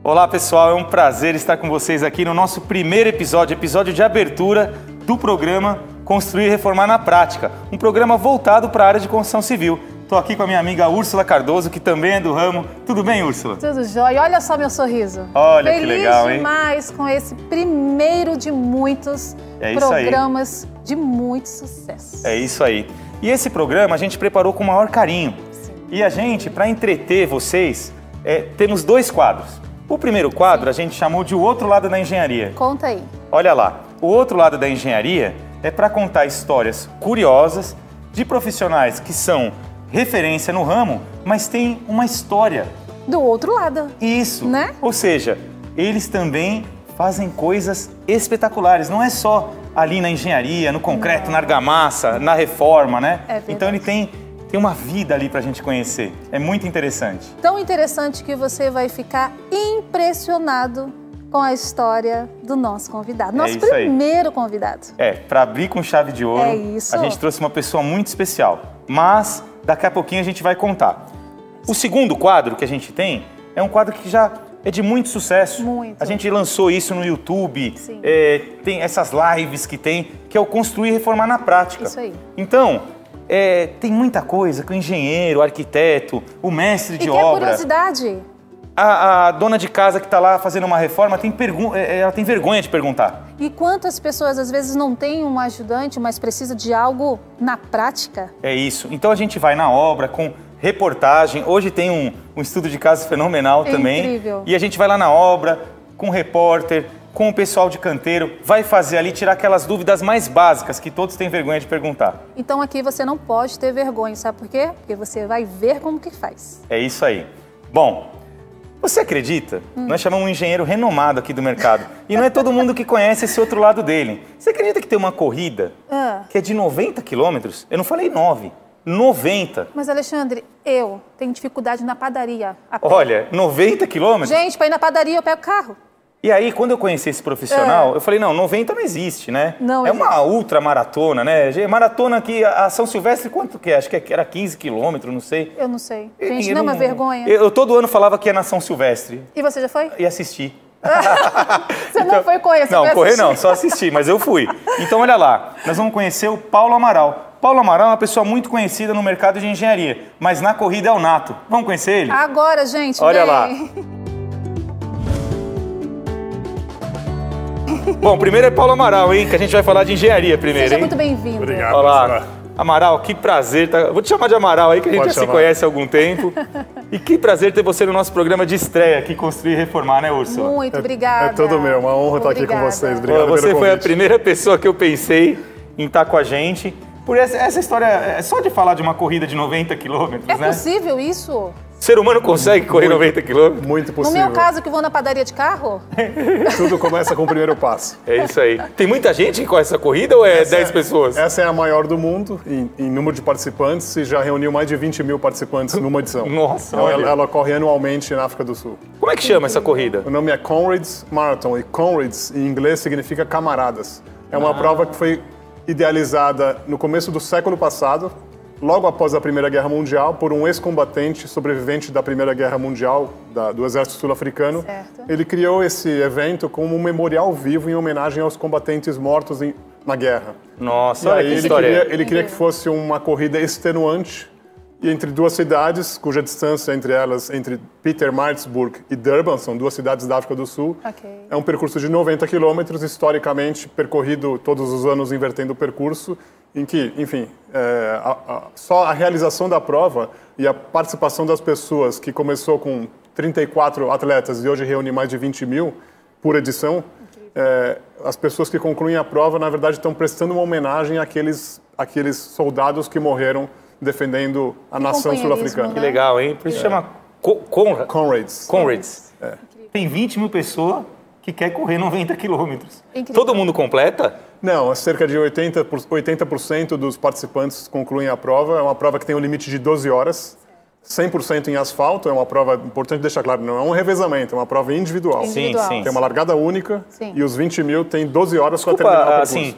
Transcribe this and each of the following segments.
Olá pessoal, é um prazer estar com vocês aqui no nosso primeiro episódio de abertura do programa Construir e Reformar na Prática, um programa voltado para a área de construção civil. Estou aqui com a minha amiga Úrsula Cardoso, que também é do ramo. Tudo bem, Úrsula? Tudo jóia. Olha só meu sorriso. Olha que legal, hein? Feliz demais com esse primeiro de muitos programas de muito sucesso. É isso aí. E esse programa a gente preparou com o maior carinho. Sim. E a gente, para entreter vocês, temos dois quadros. O primeiro quadro a gente chamou de O Outro Lado da Engenharia. Conta aí. Olha lá, o outro lado da engenharia é para contar histórias curiosas de profissionais que são referência no ramo, mas tem uma história. Do outro lado. Isso. Né? Ou seja, eles também fazem coisas espetaculares. Não é só ali na engenharia, no concreto, na argamassa, na reforma, né? É verdade. Então ele tem uma vida ali pra gente conhecer. É muito interessante. Tão interessante que você vai ficar impressionado com a história do nosso convidado. Nosso primeiro convidado. Para abrir com chave de ouro, a gente trouxe uma pessoa muito especial. Mas daqui a pouquinho a gente vai contar. O segundo quadro que a gente tem é um quadro que já é de muito sucesso. Muito. A gente lançou isso no YouTube. Sim. Tem essas lives que é o Construir e Reformar na Prática. Isso aí. Então, tem muita coisa que o engenheiro, o arquiteto, o mestre de obra... E que curiosidade. A dona de casa que está lá fazendo uma reforma, ela tem vergonha de perguntar. E quantas pessoas às vezes não têm um ajudante, mas precisa de algo na prática? É isso. Então a gente vai na obra com reportagem. Hoje tem um estudo de caso fenomenal também. Incrível. E a gente vai lá na obra com o repórter, com o pessoal de canteiro, vai fazer ali, tirar aquelas dúvidas mais básicas que todos têm vergonha de perguntar. Então aqui você não pode ter vergonha, sabe por quê? Porque você vai ver como que faz. É isso aí. Bom, você acredita? Nós chamamos um engenheiro renomado aqui do mercado. E não é todo mundo que conhece esse outro lado dele. Você acredita que tem uma corrida que é de 90 quilômetros? Eu não falei 9, 90. Mas, Alexandre, eu tenho dificuldade na padaria. Olha, 90 quilômetros? Gente, para ir na padaria eu pego o carro. E aí, quando eu conheci esse profissional, eu falei, não, 90 não existe, né? Não existe. Uma ultramaratona, né? Maratona aqui, a São Silvestre, quanto que é? Acho que era 15 quilômetros, não sei. Eu não sei. Gente, não é uma vergonha. Eu todo ano falava que ia na São Silvestre. E você já foi? E assisti. Você não foi correr, você não, foi correr não, só assisti, mas eu fui. Então, olha lá, nós vamos conhecer o Paulo Amaral. Paulo Amaral é uma pessoa muito conhecida no mercado de engenharia, mas na corrida é o nato. Vamos conhecer ele? Agora, gente, olha lá. Bom, primeiro é Paulo Amaral, hein? Que a gente vai falar de engenharia primeiro, Seja hein? muito bem-vindo. Obrigado. Olá. Amaral, que prazer. Vou te chamar de Amaral aí, que a gente já se conhece há algum tempo. E que prazer ter você no nosso programa de estreia aqui, Construir e Reformar, né, Úrsula? Muito obrigada. É todo meu, uma honra estar aqui com vocês. Obrigado pelo Você foi a convite. primeira pessoa que eu pensei em estar com a gente. Por essa história, é só de falar de uma corrida de 90 quilômetros, né? É possível isso? O ser humano consegue correr 90 quilômetros? Muito No possível. meu caso, que vou na padaria de carro? Tudo começa com o primeiro passo. É isso aí. Tem muita gente que corre essa corrida ou é 10 pessoas? Essa é a maior do mundo em número de participantes e já reuniu mais de 20 mil participantes numa edição. Nossa, então, olha. ela ocorre anualmente na África do Sul. Como é que chama essa corrida? O nome é Comrades Marathon e Comrades em inglês significa camaradas. É uma prova que foi idealizada no começo do século passado, logo após a Primeira Guerra Mundial, por um ex-combatente sobrevivente da Primeira Guerra Mundial, do Exército Sul-Africano. Certo. Ele criou esse evento como um memorial vivo em homenagem aos combatentes mortos na guerra. Nossa, E olha aí que história. ele queria que fosse uma corrida extenuante e entre duas cidades, cuja distância entre elas, entre Pietermaritzburg e Durban, são duas cidades da África do Sul. Ok. É um percurso de 90 quilômetros, historicamente percorrido todos os anos invertendo o percurso, em que, enfim, só a realização da prova e a participação das pessoas, que começou com 34 atletas e hoje reúne mais de 20 mil por edição, as pessoas que concluem a prova, na verdade, estão prestando uma homenagem àqueles soldados que morreram defendendo a nação sul-africana. né? Que legal, hein? Por isso chama Comrades. Comrades. Tem 20 mil pessoas que quer correr 90 quilômetros. Incrível. Todo mundo completa? Não, cerca de 80% dos participantes concluem a prova. É uma prova que tem um limite de 12 horas. 100% em asfalto, é uma prova, importante deixar claro, não é um revezamento, é uma prova individual. Sim, sim. Tem uma largada única. Sim. E os 20 mil tem 12 horas para terminar o percurso. Assim,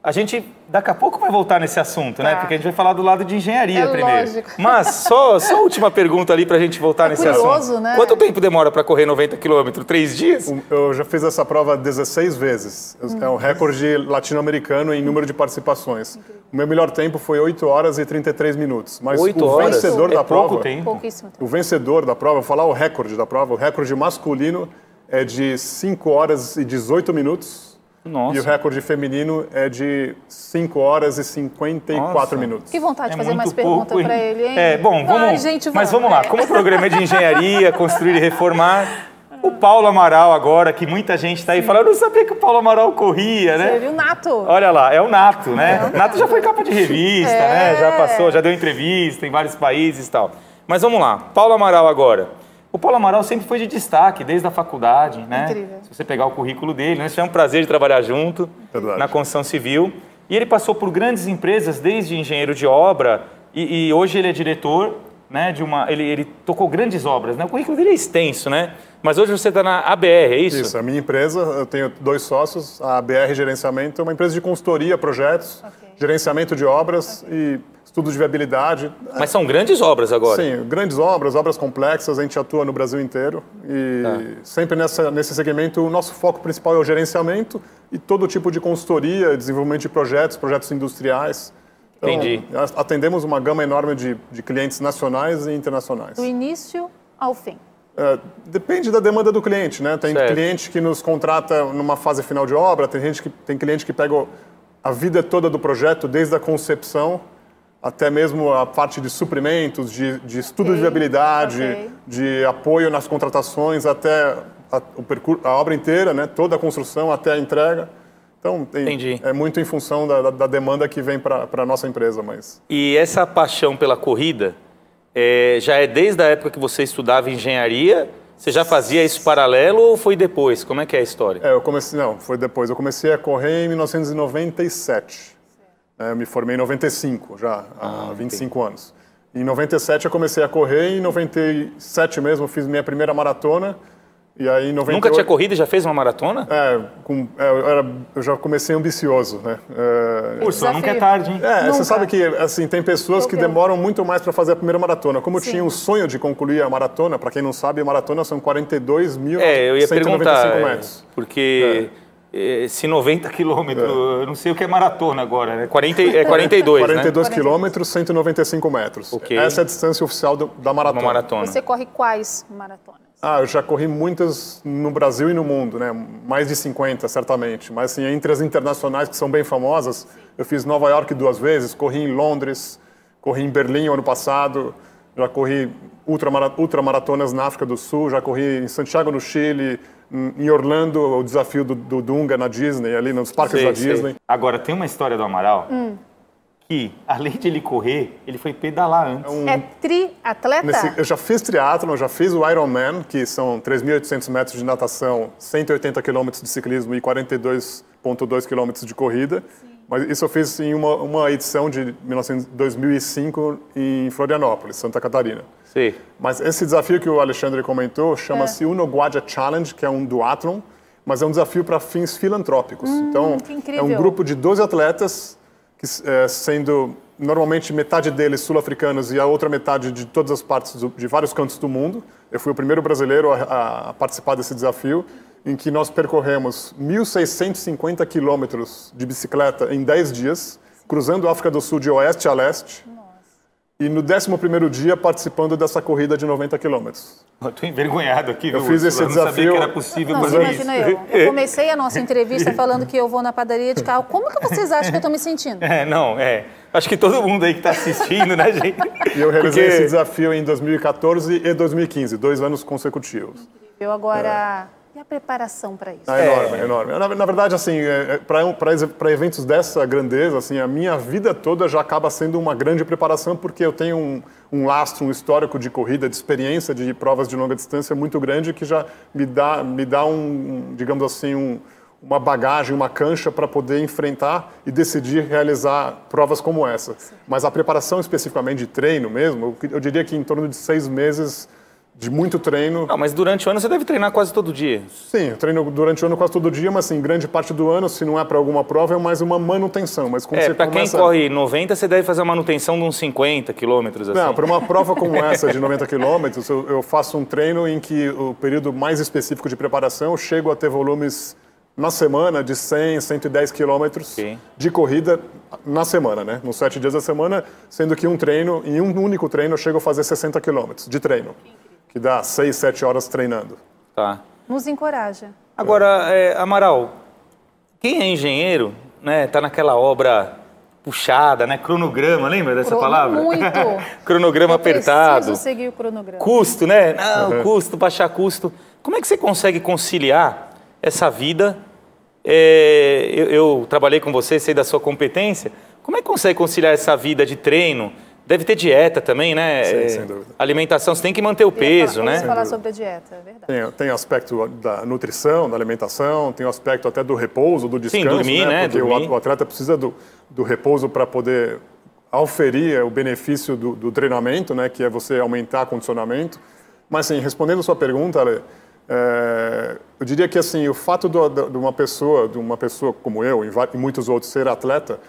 A gente, daqui a pouco, vai voltar nesse assunto, né? Porque a gente vai falar do lado de engenharia primeiro. Lógico. Mas só a última pergunta ali para a gente voltar nesse curioso, assunto. Né? Quanto tempo demora para correr 90 quilômetros? 3 dias? Eu já fiz essa prova 16 vezes. É um recorde latino-americano em número de participações. O meu melhor tempo foi 8 horas e 33 minutos. Mas 8 o horas? vencedor da prova... Pouco tempo. Pouquíssimo tempo. O vencedor da prova, vou falar o recorde da prova, o recorde masculino é de 5 horas e 18 minutos. Nossa. E o recorde feminino é de 5 horas e 54 minutos. Que vontade de fazer mais perguntas para ele, hein? Bom, vamos, mas vamos lá. Como o programa é de engenharia, construir e reformar, o Paulo Amaral agora, que muita gente está aí falando, eu não sabia que o Paulo Amaral corria, né? Você viu o Nato? Olha lá, é o Nato, né? Nato já foi capa de revista, né? Já passou, já deu entrevista em vários países e tal. Mas vamos lá, Paulo Amaral agora. O Paulo Amaral sempre foi de destaque, desde a faculdade, né? Incrível. Se você pegar o currículo dele, nós tivemos um prazer de trabalhar junto na construção civil. E ele passou por grandes empresas, desde engenheiro de obra, e hoje ele é diretor, né, de uma... Ele tocou grandes obras, né? O currículo dele é extenso, né? Mas hoje você está na ABR, é isso? Isso, a minha empresa, eu tenho 2 sócios, a ABR Gerenciamento é uma empresa de consultoria, projetos, gerenciamento de obras e estudo de viabilidade. Mas são grandes obras agora? Sim, grandes obras, obras complexas, a gente atua no Brasil inteiro e sempre nesse segmento o nosso foco principal é o gerenciamento e todo tipo de consultoria, desenvolvimento de projetos industriais. Então, Entendi. Atendemos uma gama enorme de clientes nacionais e internacionais. Do início ao fim. Depende da demanda do cliente, né? Tem cliente que nos contrata numa fase final de obra, tem cliente que pega a vida toda do projeto, desde a concepção até mesmo a parte de suprimentos, de estudo de viabilidade, de apoio nas contratações, até a obra inteira, né? Toda a construção até a entrega. Então, é muito em função da demanda que vem para a nossa empresa. E essa paixão pela corrida já é desde a época que você estudava engenharia? Você já fazia isso paralelo ou foi depois? Como é que é a história? Foi depois. Eu comecei a correr em 1997. Eu me formei em 95, já há 25 anos. Em 97 eu comecei a correr, em 97 mesmo eu fiz minha primeira maratona. E aí, em 98... Nunca tinha corrido e já fez uma maratona? Eu já comecei ambicioso, né? Urso, nunca é tarde, hein? Você sabe que assim, tem pessoas que demoram muito mais para fazer a primeira maratona. Como eu tinha o sonho de concluir a maratona, para quem não sabe, a maratona são 42.195 eu ia perguntar, metros. Porque... Se 90 quilômetros, eu não sei o que é maratona agora, né? 42, 42 quilômetros, 195 metros. Essa é a distância oficial da maratona. Você corre quais maratonas? Eu já corri muitas no Brasil e no mundo, né? Mais de 50, certamente. Mas assim, entre as internacionais, que são bem famosas, eu fiz Nova York 2 vezes, corri em Londres, corri em Berlim ano passado, já corri ultramaratonas na África do Sul, já corri em Santiago, no Chile, em Orlando, o desafio do Dunga na Disney, ali nos parques da Disney. Agora, tem uma história do Amaral que, além de ele correr, ele foi pedalar antes. É triatleta? Eu já fiz triatlon, já fiz o Ironman, que são 3.800 metros de natação, 180 quilômetros de ciclismo e 42,2 quilômetros de corrida. Mas isso eu fiz em uma edição de 2005 em Florianópolis, Santa Catarina. Sim. Mas esse desafio que o Alexandre comentou chama-se Unoguaja Challenge, que é um duatlon, mas é um desafio para fins filantrópicos. Então, é um grupo de 12 atletas, sendo normalmente metade deles sul-africanos e a outra metade de todas as partes de vários cantos do mundo. Eu fui o primeiro brasileiro a participar desse desafio, em que nós percorremos 1.650 quilômetros de bicicleta em 10 dias, cruzando a África do Sul de oeste a leste. E no 11º dia participando dessa corrida de 90 quilômetros. Estou envergonhado aqui, viu? Eu fiz esse desafio. Eu não sabia que era possível fazer isso. Imagina eu comecei a nossa entrevista falando que eu vou na padaria de carro. Como que vocês acham que eu estou me sentindo? Acho que todo mundo aí que está assistindo, né, gente? E eu realizei esse desafio em 2014 e 2015, 2 anos consecutivos. Eu agora... E a preparação para isso? Enorme. Na verdade, assim, para eventos dessa grandeza, assim, a minha vida toda já acaba sendo uma grande preparação, porque eu tenho um lastro, um histórico de corrida, de experiência de provas de longa distância muito grande, que já me dá digamos assim, uma bagagem, uma cancha para poder enfrentar e decidir realizar provas como essa. Mas a preparação especificamente de treino mesmo, eu diria que em torno de 6 meses de muito treino. Não, mas durante o ano você deve treinar quase todo dia. Sim, eu treino durante o ano quase todo dia, mas assim, grande parte do ano, se não é para alguma prova, é mais uma manutenção. Mas quando você para quem corre 90, você deve fazer a manutenção de uns 50 quilômetros. Assim. Não, para uma prova como essa, de 90 quilômetros, eu faço um treino em que o período mais específico de preparação, eu chego a ter volumes na semana de 100, 110 quilômetros de corrida na semana, né? Nos 7 dias da semana, sendo que em um único treino, eu chego a fazer 60 quilômetros de treino. Que dá 6, 7 horas treinando. Tá. Nos encoraja. Agora, Amaral, quem é engenheiro, né, tá naquela obra puxada, né, cronograma, lembra dessa palavra? Muito. Cronograma apertado. Preciso seguir o cronograma. Custo, né? Não, custo, baixar custo. Como é que você consegue conciliar essa vida? Eu trabalhei com você, sei da sua competência. Como é que consegue conciliar essa vida de treino? Deve ter dieta também, né? Sim, sem dúvida. Alimentação, você tem que manter o peso, né? Vamos falar sobre a dieta, é verdade. Tem aspecto da nutrição, da alimentação, tem o aspecto até do repouso, do descanso. Sim, dormir, né? Porque o atleta precisa do repouso para poder auferir o benefício do treinamento, né? Que é você aumentar o condicionamento. Mas, assim, respondendo a sua pergunta, Ale, eu diria que, assim, o fato de uma pessoa como eu e muitos outros ser atleta,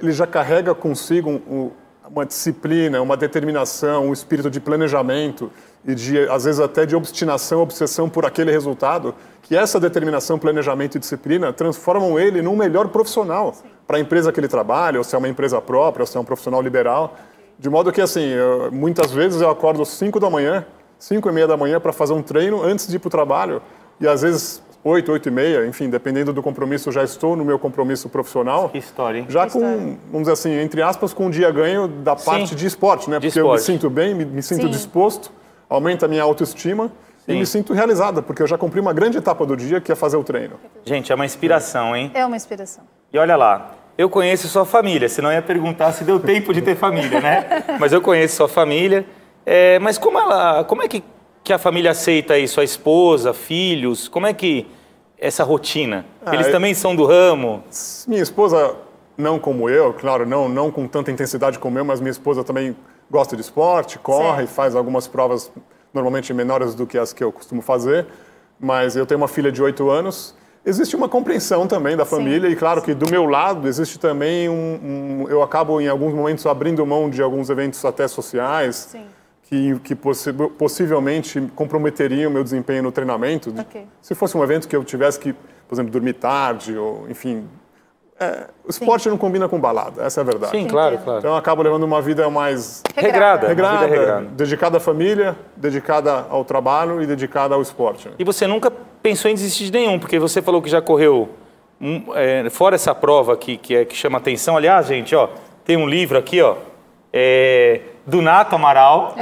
ele já carrega consigo uma disciplina, uma determinação, um espírito de planejamento e às vezes até de obsessão por aquele resultado, que essa determinação, planejamento e disciplina transformam ele num melhor profissional para a empresa que ele trabalha, ou se é uma empresa própria, ou se é um profissional liberal. De modo que, assim, muitas vezes eu acordo às 5h30 da manhã para fazer um treino antes de ir para o trabalho e às vezes 8, 8h30, enfim, dependendo do compromisso, já estou no meu compromisso profissional. Que história, hein? Já vamos dizer assim, entre aspas, com um dia ganho da parte de esporte, né? Porque eu me sinto bem, me sinto disposto, aumenta a minha autoestima e me sinto realizada, porque eu já cumpri uma grande etapa do dia, que é fazer o treino. Gente, é uma inspiração, hein? É uma inspiração. E olha lá, eu conheço sua família, senão eu ia perguntar se deu tempo de ter família, né? Mas eu conheço sua família. Mas como é que a família aceita isso? A esposa, filhos, como é que essa rotina? Eles também são do ramo? Minha esposa, não como eu, claro, não com tanta intensidade como eu, mas minha esposa também gosta de esporte, corre, faz algumas provas normalmente menores do que as que eu costumo fazer, mas eu tenho uma filha de 8 anos. Existe uma compreensão também da família e claro que do meu lado existe também eu acabo em alguns momentos abrindo mão de alguns eventos até sociais. Sim. Que possivelmente comprometeriam o meu desempenho no treinamento. Se fosse um evento que eu tivesse que, por exemplo, dormir tarde, ou enfim... o esporte não combina com balada, essa é a verdade. Sim, claro. Então eu acabo levando uma vida mais... Regrada, dedicada à família, dedicada ao trabalho e dedicada ao esporte. E você nunca pensou em desistir de nenhum, porque você falou que já correu, fora essa prova que chama atenção. Aliás, gente, ó, tem um livro aqui, ó, do Nato Amaral,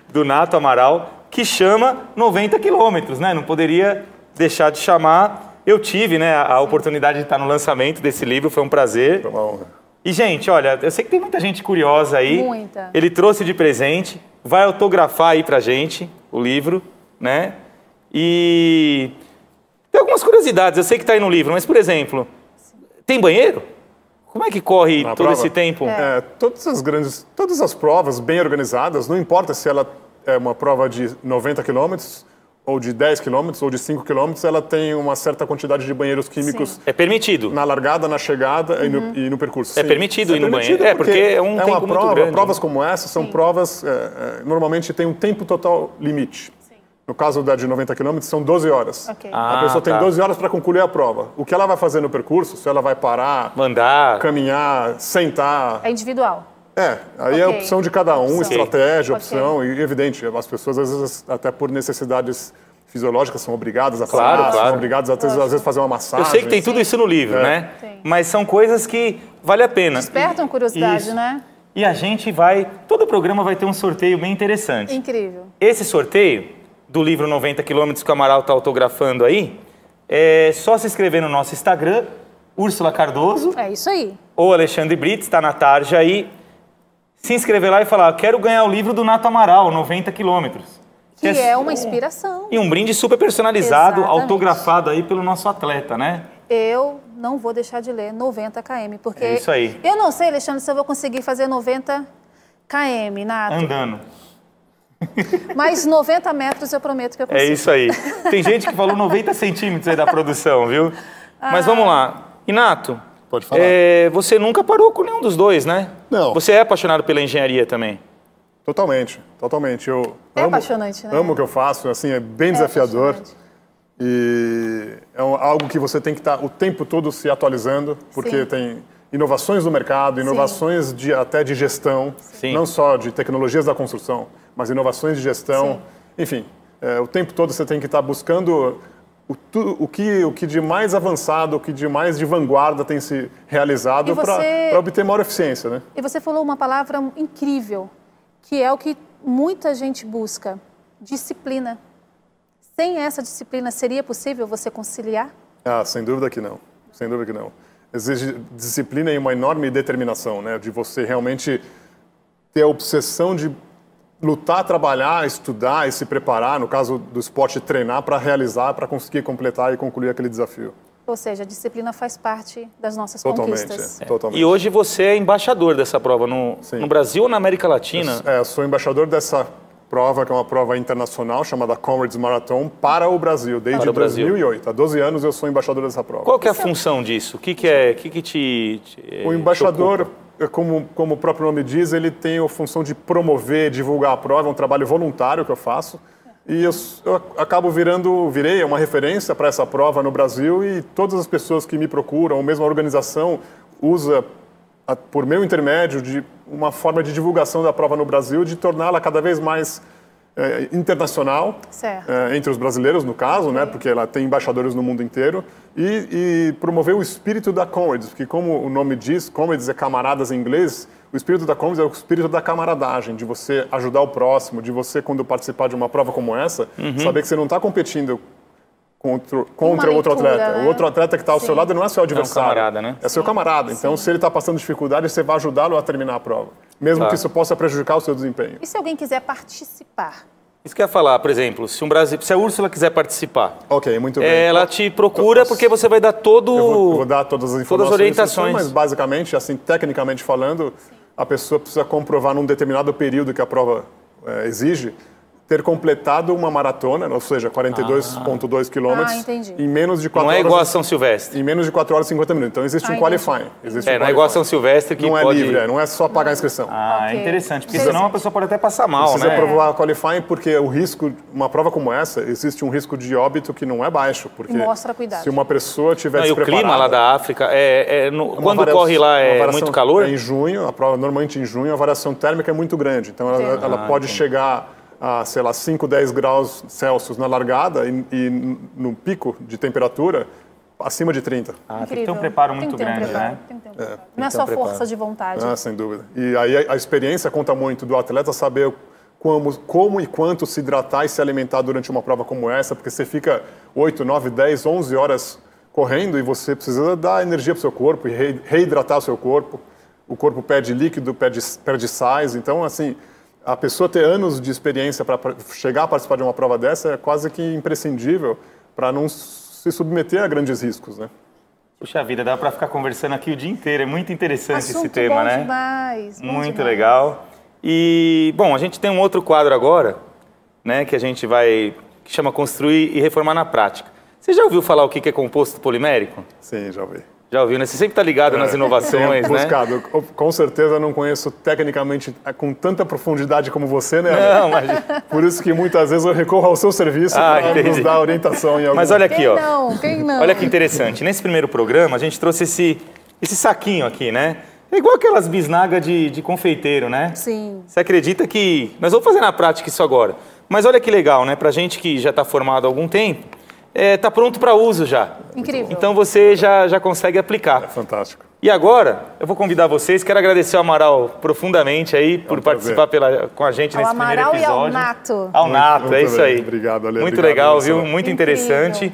do Nato Amaral, que chama 90 quilômetros, né? Não poderia deixar de chamar. Eu tive, né, a oportunidade de estar no lançamento desse livro, foi um prazer. Foi uma honra. E, gente, olha, eu sei que tem muita gente curiosa aí. Muita. Ele trouxe de presente, vai autografar aí pra gente o livro, né? E tem algumas curiosidades, eu sei que tá aí no livro, mas, por exemplo, tem banheiro? Como é que corre todo esse tempo? Todas as provas bem organizadas, não importa se ela é uma prova de 90 quilômetros, ou de 10 quilômetros, ou de 5 quilômetros, ela tem uma certa quantidade de banheiros químicos. É permitido? Na largada, na chegada e no percurso. É permitido ir no banheiro? Porque é um tempo muito grande. Provas como essa são provas, normalmente tem um tempo total limite. No caso da de 90 km, são 12 horas. A pessoa tem 12 horas para concluir a prova. O que ela vai fazer no percurso, se ela vai parar, andar, caminhar, sentar... É individual. Aí é a opção de cada um, estratégia, opção. E, evidente, as pessoas, às vezes, até por necessidades fisiológicas, são obrigadas a fazer. São obrigadas, às vezes, fazer uma massagem. Eu sei que tem tudo isso no livro, né? Tem. Mas são coisas que vale a pena. Despertam curiosidade, né? E a gente vai... Todo o programa vai ter um sorteio bem interessante. Incrível. Esse sorteio do livro 90 km que o Amaral está autografando aí, é só se inscrever no nosso Instagram, Úrsula Cardoso. É isso aí. Ou Alexandre Brits, está na tarja aí. Se inscrever lá e falar, quero ganhar o livro do Nato Amaral, 90 km. Que é uma inspiração. E um brinde super personalizado, autografado aí pelo nosso atleta, né? Eu não vou deixar de ler 90 km, porque... É isso aí. Eu não sei, Alexandre, se eu vou conseguir fazer 90 km, Nato. Andando. Mas 90 metros eu prometo que eu consigo. É isso aí. Tem gente que falou 90 centímetros aí da produção, viu? Mas vamos lá. Inato, pode falar. Você nunca parou com nenhum dos dois, né? Não. Você é apaixonado pela engenharia também? Totalmente, totalmente. Eu amo, apaixonante, né? Amo o que eu faço, assim, é bem desafiador. E é algo que você tem que estar o tempo todo se atualizando, porque tem inovações no mercado, inovações até de gestão, não só de tecnologias da construção, mas inovações de gestão. Enfim, o tempo todo você tem que estar buscando o que de mais avançado, o que de mais de vanguarda tem se realizado para obter maior eficiência, né? E você falou uma palavra incrível, que é o que muita gente busca, disciplina. Sem essa disciplina, seria possível você conciliar? Ah, sem dúvida que não. Sem dúvida que não. Exige disciplina e uma enorme determinação, né? De você realmente ter a obsessão de lutar, trabalhar, estudar e se preparar, no caso do esporte, treinar para realizar, para conseguir completar e concluir aquele desafio. Ou seja, a disciplina faz parte das nossas Totalmente, conquistas. totalmente. E hoje você é embaixador dessa prova no Brasil ou na América Latina? Eu sou embaixador dessa prova, que é uma prova internacional chamada Comrades Marathon, para o Brasil, desde 2008. Há 12 anos eu sou embaixador dessa prova. Qual que é a função disso? O que te O embaixador, como o próprio nome diz, ele tem a função de promover, divulgar a prova, é um trabalho voluntário que eu faço. E eu acabo virei uma referência para essa prova no Brasil e todas as pessoas que me procuram, ou mesmo a organização, usa, por meu intermédio, de uma forma de divulgação da prova no Brasil, de torná-la cada vez mais internacional, entre os brasileiros, no caso, né, porque ela tem embaixadores no mundo inteiro, e promover o espírito da Comrades, porque como o nome diz, Comrades é camaradas em inglês, o espírito da Comrades é o espírito da camaradagem, de você ajudar o próximo, de você, quando participar de uma prova como essa, saber que você não está competindo contra outro atleta. Né? O outro atleta que está ao seu lado não é seu adversário. É um camarada, né? É seu camarada. Então, se ele está passando dificuldade, você vai ajudá-lo a terminar a prova. Mesmo que isso possa prejudicar o seu desempenho. E se alguém quiser participar? Isso que eu ia falar, por exemplo, se a Úrsula quiser participar, muito bem. Ela te procura porque você vai dar Eu vou dar todas as informações. todas as orientações. Mas, basicamente, assim, tecnicamente falando, a pessoa precisa comprovar num determinado período que a prova exige, ter completado uma maratona, ou seja, 42,2 quilômetros, em menos de 4 horas... Não é igual a São Silvestre. Em menos de 4 horas e 50 minutos. Então, existe um qualifying. Não é igual a São Silvestre que não pode... é livre, não é só pagar a inscrição. É interessante, porque senão a pessoa pode até passar mal, Precisa né? provar qualifying porque o risco, uma prova como essa, existe um risco de óbito que não é baixo. Porque mostra cuidado. Se uma pessoa tivesse preparada... E o clima lá da África, quando corre lá muito calor? Em junho, a prova normalmente em junho, a variação térmica é muito grande. Então ela pode chegar a, sei lá, 5, 10 graus Celsius na largada e no pico de temperatura acima de 30. Tem que ter um preparo muito grande, né? Não é só força de vontade. Sem dúvida. E aí a experiência conta muito do atleta saber como e quanto se hidratar e se alimentar durante uma prova como essa, porque você fica 8, 9, 10, 11 horas correndo e você precisa dar energia para o seu corpo e reidratar o seu corpo. O corpo perde líquido, perde sais. Então, assim, a pessoa ter anos de experiência para chegar a participar de uma prova dessa é quase que imprescindível para não se submeter a grandes riscos, né? Puxa vida, dá para ficar conversando aqui o dia inteiro. É muito interessante Assunto esse tema, bom né? Demais, muito legal. E, bom, a gente tem um outro quadro agora, né, que chama Construir e Reformar na Prática. Você já ouviu falar o que é composto polimérico? Sim, já ouvi. Já ouviu, né? Você sempre está ligado nas inovações, né? Buscado. Com certeza não conheço tecnicamente com tanta profundidade como você, né? Não, mas... Por isso que muitas vezes eu recorro ao seu serviço para nos dar orientação em algum... Mas olha aqui, Quem não? Olha que interessante. Nesse primeiro programa, a gente trouxe esse saquinho aqui, né? É igual aquelas bisnagas de confeiteiro, né? Sim. Você acredita que... Nós vamos fazer na prática isso agora. Mas olha que legal, né? Pra gente que já está formado há algum tempo, tá pronto para uso já. Incrível. Então você já consegue aplicar. É fantástico. E agora, eu vou convidar vocês, quero agradecer ao Amaral profundamente aí por participar com a gente nesse primeiro episódio. Ao Amaral e ao Nato. Ao Nato, é isso aí. Obrigado, Ale. Muito legal, viu? Muito interessante.